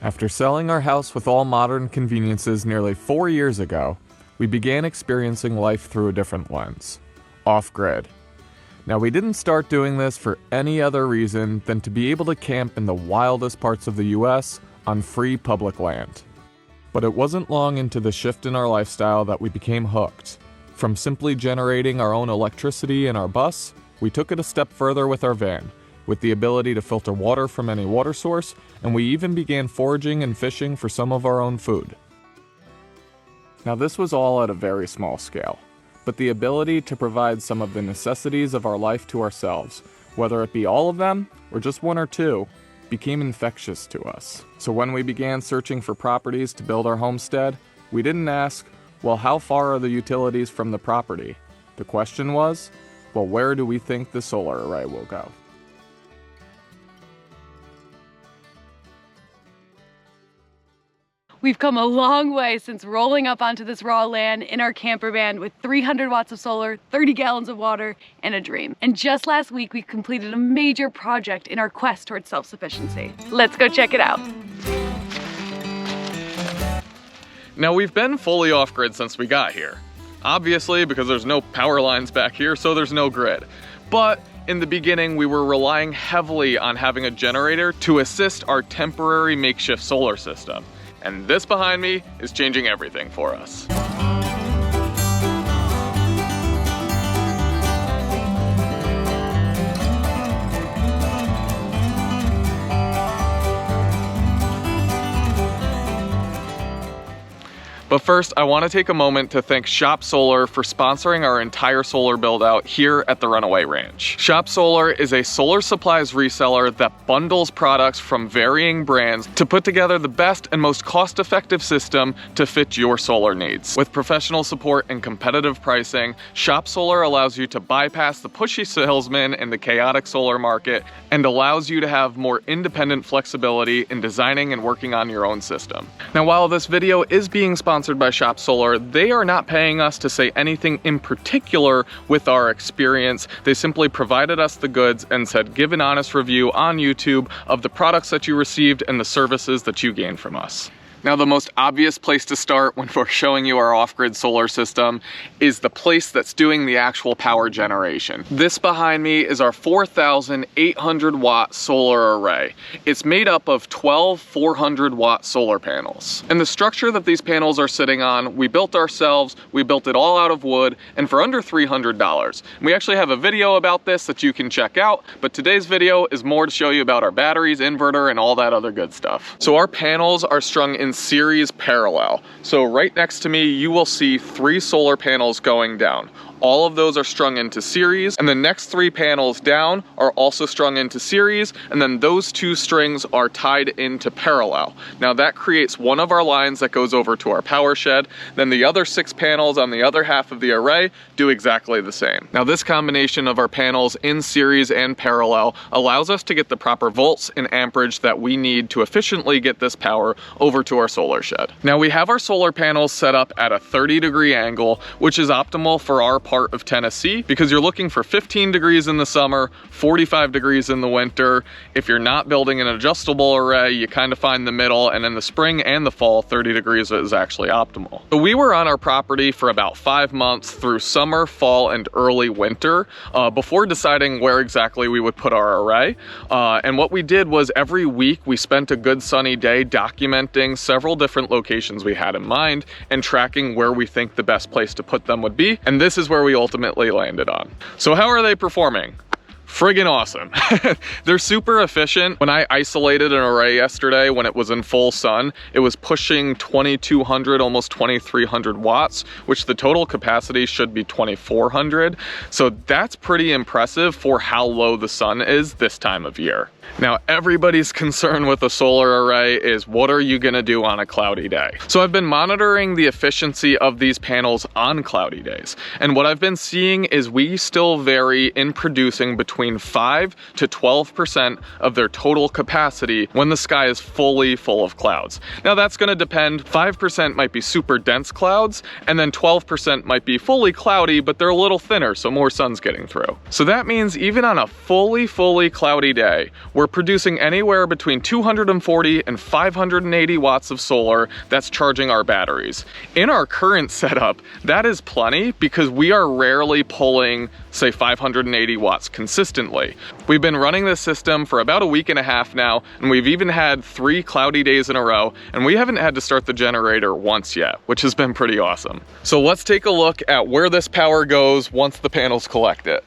After selling our house with all modern conveniences nearly 4 years ago, we began experiencing life through a different lens: off-grid. Now, we didn't start doing this for any other reason than to be able to camp in the wildest parts of the US on free public land. But it wasn't long into the shift in our lifestyle that we became hooked. From simply generating our own electricity in our bus, we took it a step further with our van, with the ability to filter water from any water source, and we even began foraging and fishing for some of our own food. Now, this was all at a very small scale, but the ability to provide some of the necessities of our life to ourselves, whether it be all of them or just one or two, became infectious to us. So when we began searching for properties to build our homestead, we didn't ask, well, how far are the utilities from the property? The question was, well, where do we think the solar array will go? We've come a long way since rolling up onto this raw land in our camper van with 300 watts of solar, 30 gallons of water, and a dream. And just last week, we completed a major project in our quest towards self-sufficiency. Let's go check it out. Now, we've been fully off-grid since we got here. Obviously, because there's no power lines back here, so there's no grid. But in the beginning, we were relying heavily on having a generator to assist our temporary makeshift solar system. And this behind me is changing everything for us. But first, I want to take a moment to thank Shop Solar for sponsoring our entire solar build out here at the Runaway Ranch. Shop Solar is a solar supplies reseller that bundles products from varying brands to put together the best and most cost-effective system to fit your solar needs. With professional support and competitive pricing, Shop Solar allows you to bypass the pushy salesman in the chaotic solar market and allows you to have more independent flexibility in designing and working on your own system. Now, while this video is being sponsored by Shop Solar, they are not paying us to say anything in particular with our experience. They simply provided us the goods and said, give an honest review on YouTube of the products that you received and the services that you gained from us. Now, the most obvious place to start when we're showing you our off-grid solar system is the place that's doing the actual power generation. This behind me is our 4,800 watt solar array. It's made up of 12 400 watt solar panels. And the structure that these panels are sitting on, we built ourselves. We built it all out of wood and for under $300. We actually have a video about this that you can check out, but today's video is more to show you about our batteries, inverter, and all that other good stuff. So our panels are strung in series parallel. So right next to me, you will see 3 solar panels going down. All of those are strung into series, and the next 3 panels down are also strung into series, and then those 2 strings are tied into parallel. Now that creates one of our lines that goes over to our power shed. Then the other 6 panels on the other half of the array do exactly the same. Now this combination of our panels in series and parallel allows us to get the proper volts and amperage that we need to efficiently get this power over to our solar shed. Now we have our solar panels set up at a 30-degree angle, which is optimal for our part of Tennessee because you're looking for 15 degrees in the summer, 45 degrees in the winter. If you're not building an adjustable array, you kind of find the middle, and in the spring and the fall, 30 degrees is actually optimal. So we were on our property for about 5 months through summer, fall, and early winter before deciding where exactly we would put our array. And what we did was every week we spent a good sunny day documenting several different locations we had in mind and tracking where we think the best place to put them would be. And this is where we ultimately landed on. So how are they performing? Friggin' awesome. They're super efficient. When I isolated an array yesterday when it was in full sun, it was pushing 2,200, almost 2,300 watts, which the total capacity should be 2,400. So that's pretty impressive for how low the sun is this time of year. Now, everybody's concern with a solar array is what are you gonna do on a cloudy day? So I've been monitoring the efficiency of these panels on cloudy days. And what I've been seeing is we still vary in producing between 5 to 12% of their total capacity when the sky is fully full of clouds. Now that's gonna depend. 5% might be super dense clouds, and then 12% might be fully cloudy, but they're a little thinner, so more sun's getting through. So that means even on a fully cloudy day, we're producing anywhere between 240 and 580 watts of solar that's charging our batteries. In our current setup, that is plenty because we are rarely pulling, say, 580 watts consistently. We've been running this system for about a week and a half now, and we've even had 3 cloudy days in a row, and we haven't had to start the generator once yet, which has been pretty awesome. So let's take a look at where this power goes once the panels collect it.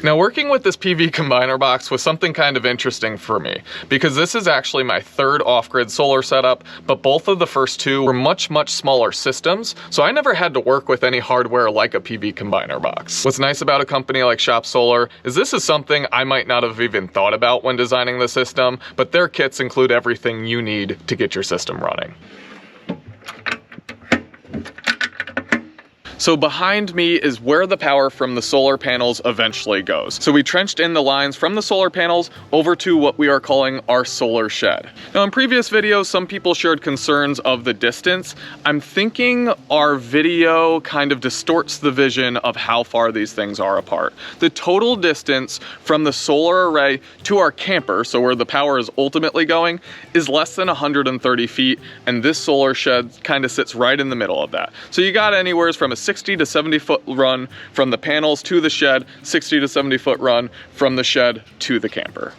Now, working with this PV combiner box was something kind of interesting for me, because this is actually my 3rd off-grid solar setup, but both of the first 2 were much smaller systems, so I never had to work with any hardware like a PV combiner box. What's nice about a company like Shop Solar is this is something I might not have even thought about when designing the system, but their kits include everything you need to get your system running. So behind me is where the power from the solar panels eventually goes. So we trenched in the lines from the solar panels over to what we are calling our solar shed. Now, in previous videos, some people shared concerns of the distance. I'm thinking our video kind of distorts the vision of how far these things are apart. The total distance from the solar array to our camper, so where the power is ultimately going, is less than 130 feet, and this solar shed kind of sits right in the middle of that. So you got anywhere from a 60 to 70 foot run from the panels to the shed, 60 to 70 foot run from the shed to the camper.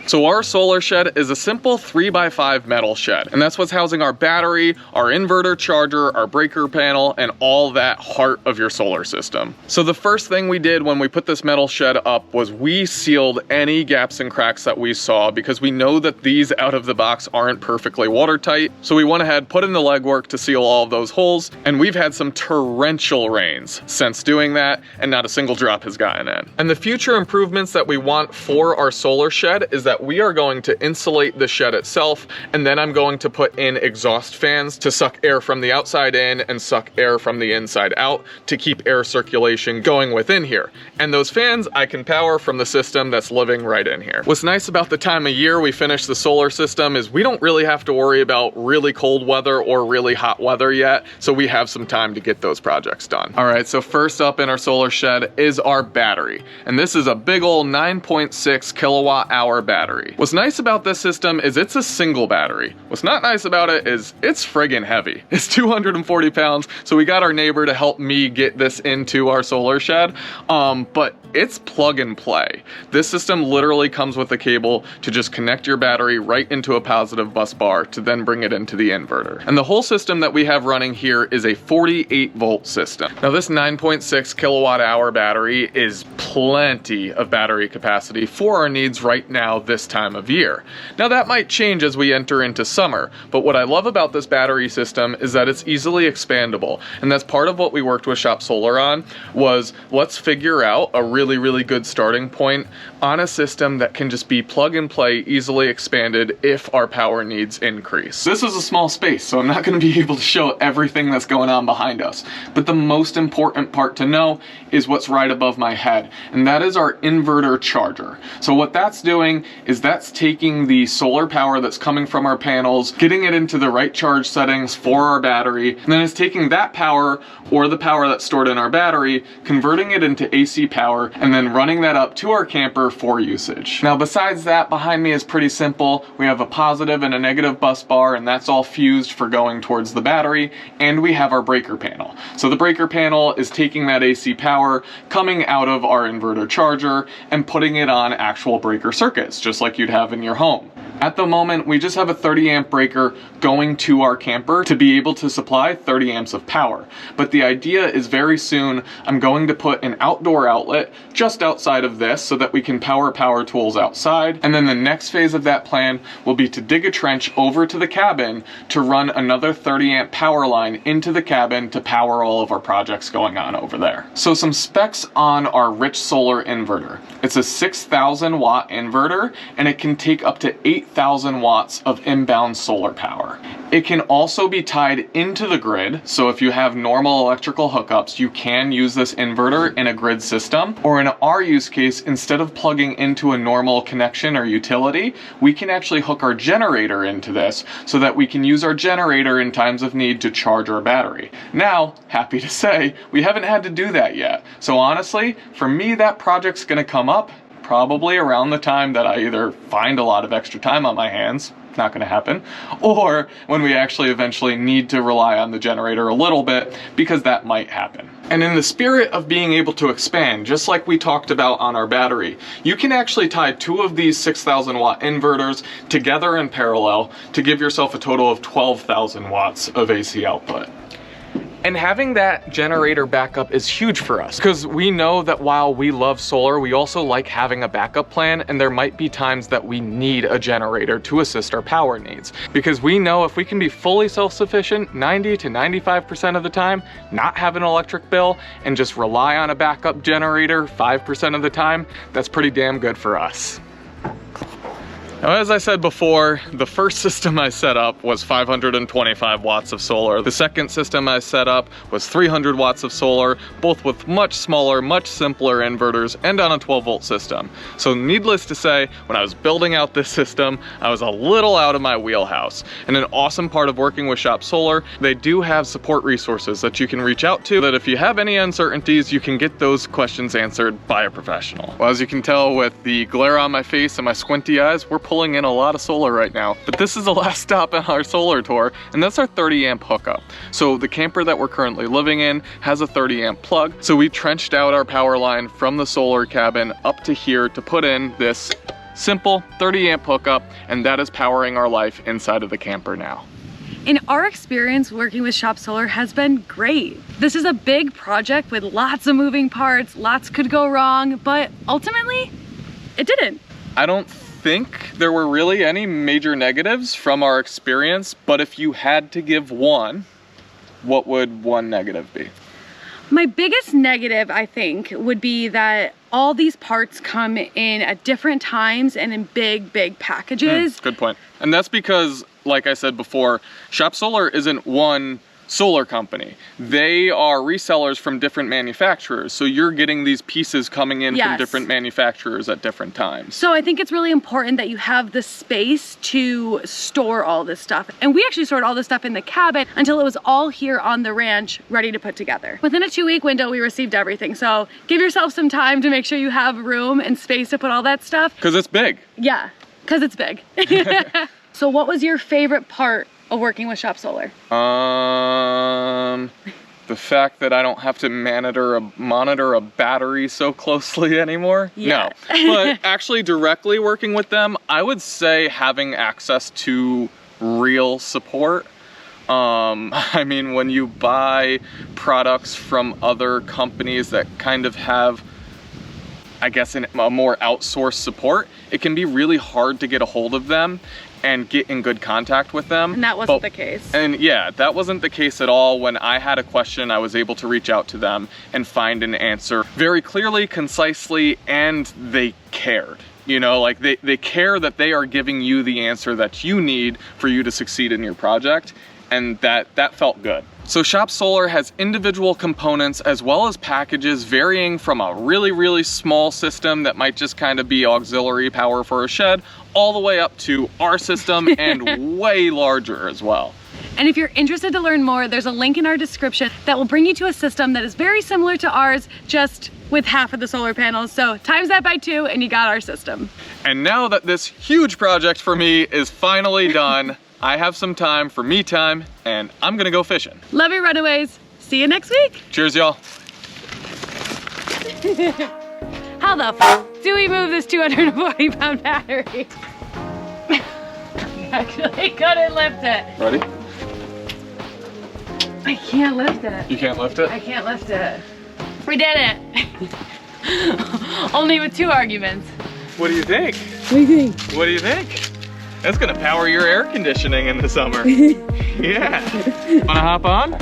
So our solar shed is a simple 3x5 metal shed, and that's what's housing our battery, our inverter charger, our breaker panel, and all that heart of your solar system. So the first thing we did when we put this metal shed up was we sealed any gaps and cracks that we saw, because we know that these out of the box aren't perfectly watertight. So we went ahead, put in the legwork to seal all of those holes, and we've had some torrential rains since doing that, and not a single drop has gotten in. And the future improvements that we want for our solar shed is that we are going to insulate the shed itself, and then I'm going to put in exhaust fans to suck air from the outside in and suck air from the inside out to keep air circulation going within here. And those fans I can power from the system that's living right in here. What's nice about the time of year we finish the solar system is we don't really have to worry about really cold weather or really hot weather yet, so we have some time to get those projects done. All right, so first up in our solar shed is our battery, and this is a big old 9.6 kilowatt hour battery. What's nice about this system is it's a single battery. What's not nice about it is it's friggin' heavy. It's 240 pounds, so we got our neighbor to help me get this into our solar shed, but it's plug and play. This system literally comes with a cable to just connect your battery right into a positive bus bar to then bring it into the inverter. And the whole system that we have running here is a 48 volt system. Now this 9.6 kilowatt hour battery is plenty of battery capacity for our needs right now this time of year. Now that might change as we enter into summer, but what I love about this battery system is that it's easily expandable. And that's part of what we worked with Shop Solar on, was let's figure out a really good starting point on a system that can just be plug and play, easily expanded if our power needs increase. This is a small space, so I'm not going to be able to show everything that's going on behind us, but the most important part to know is what's right above my head, and that is our inverter charger. So what that's doing is that's taking the solar power that's coming from our panels, getting it into the right charge settings for our battery, and then it's taking that power, or the power that's stored in our battery, converting it into AC power, and then running that up to our camper for usage. Now besides that, behind me is pretty simple. We have a positive and a negative bus bar, and that's all fused for going towards the battery, and we have our breaker panel. So the breaker panel is taking that AC power coming out of our inverter charger and putting it on actual breaker circuits, just like you'd have in your home. At the moment, we just have a 30 amp breaker going to our camper to be able to supply 30 amps of power. But the idea is very soon I'm going to put an outdoor outlet just outside of this so that we can power tools outside. And then the next phase of that plan will be to dig a trench over to the cabin to run another 30 amp power line into the cabin to power all of our projects going on over there. So some specs on our Rich Solar inverter. It's a 6,000 watt inverter, and it can take up to 8 8,000 watts of inbound solar power. It can also be tied into the grid, so if you have normal electrical hookups, you can use this inverter in a grid system. Or in our use case, instead of plugging into a normal connection or utility, we can actually hook our generator into this so that we can use our generator in times of need to charge our battery. Now, happy to say, we haven't had to do that yet. So honestly, for me, that project's gonna come up probably around the time that I either find a lot of extra time on my hands, not going to happen, or when we actually eventually need to rely on the generator a little bit, because that might happen. And in the spirit of being able to expand, just like we talked about on our battery, you can actually tie 2 of these 6,000 watt inverters together in parallel to give yourself a total of 12,000 watts of AC output. And having that generator backup is huge for us because we know that while we love solar, we also like having a backup plan, and there might be times that we need a generator to assist our power needs. Because we know if we can be fully self-sufficient 90 to 95% of the time, not have an electric bill, and just rely on a backup generator 5% of the time, that's pretty damn good for us. Now, as I said before, the first system I set up was 525 watts of solar. The second system I set up was 300 watts of solar, both with much smaller, much simpler inverters and on a 12-volt system. So needless to say, when I was building out this system, I was a little out of my wheelhouse. And an awesome part of working with Shop Solar, they do have support resources that you can reach out to, that if you have any uncertainties, you can get those questions answered by a professional. Well, as you can tell with the glare on my face and my squinty eyes, we're pulling in a lot of solar right now. But this is the last stop on our solar tour, and that's our 30 amp hookup. So the camper that we're currently living in has a 30 amp plug. So we trenched out our power line from the solar cabin up to here to put in this simple 30 amp hookup, and that is powering our life inside of the camper now. And our experience working with Shop Solar has been great. This is a big project with lots of moving parts, lots could go wrong, but ultimately, it didn't. I don't think there were really any major negatives from our experience, but if you had to give one, what would one negative be? My biggest negative, I think, would be that all these parts come in at different times and in big, big packages. Good point. And that's because, like I said before, Shop Solar isn't one solar company. They are resellers from different manufacturers. So you're getting these pieces coming in from different manufacturers at different times. So I think it's really important that you have the space to store all this stuff. And we actually stored all this stuff in the cabin until it was all here on the ranch ready to put together. Within a 2-week window, we received everything. So give yourself some time to make sure you have room and space to put all that stuff. Because it's big. Yeah, because it's big. So what was your favorite part of working with Shop Solar? The fact that I don't have to monitor a battery so closely anymore. Yeah. No, but actually directly working with them, I would say having access to real support. I mean, when you buy products from other companies that kind of have, I guess, a more outsourced support, it can be really hard to get a hold of them and get in good contact with them. And that wasn't the case. And yeah, that wasn't the case at all. When I had a question, I was able to reach out to them and find an answer very clearly, concisely, and they cared. You know, like they care that they are giving you the answer that you need for you to succeed in your project, and that felt good. So Shop Solar has individual components as well as packages varying from a really, really small system that might just kind of be auxiliary power for a shed, all the way up to our system and way larger as well. And if you're interested to learn more, there's a link in our description that will bring you to a system that is very similar to ours, just with half of the solar panels. So times that by 2 and you got our system. And now that this huge project for me is finally done, I have some time for me time, and I'm gonna go fishing. Love you, Runaways. See you next week. Cheers, y'all. How the f do we move this 240-pound battery? Actually couldn't lift it. Ready? I can't lift it. You can't lift it? I can't lift it. We did it. Only with 2 arguments. What do you think? What do you think? What do you think? That's gonna power your air conditioning in the summer. Yeah. Wanna hop on?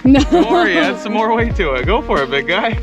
No. Don't worry, add some more weight to it. Go for it, big guy.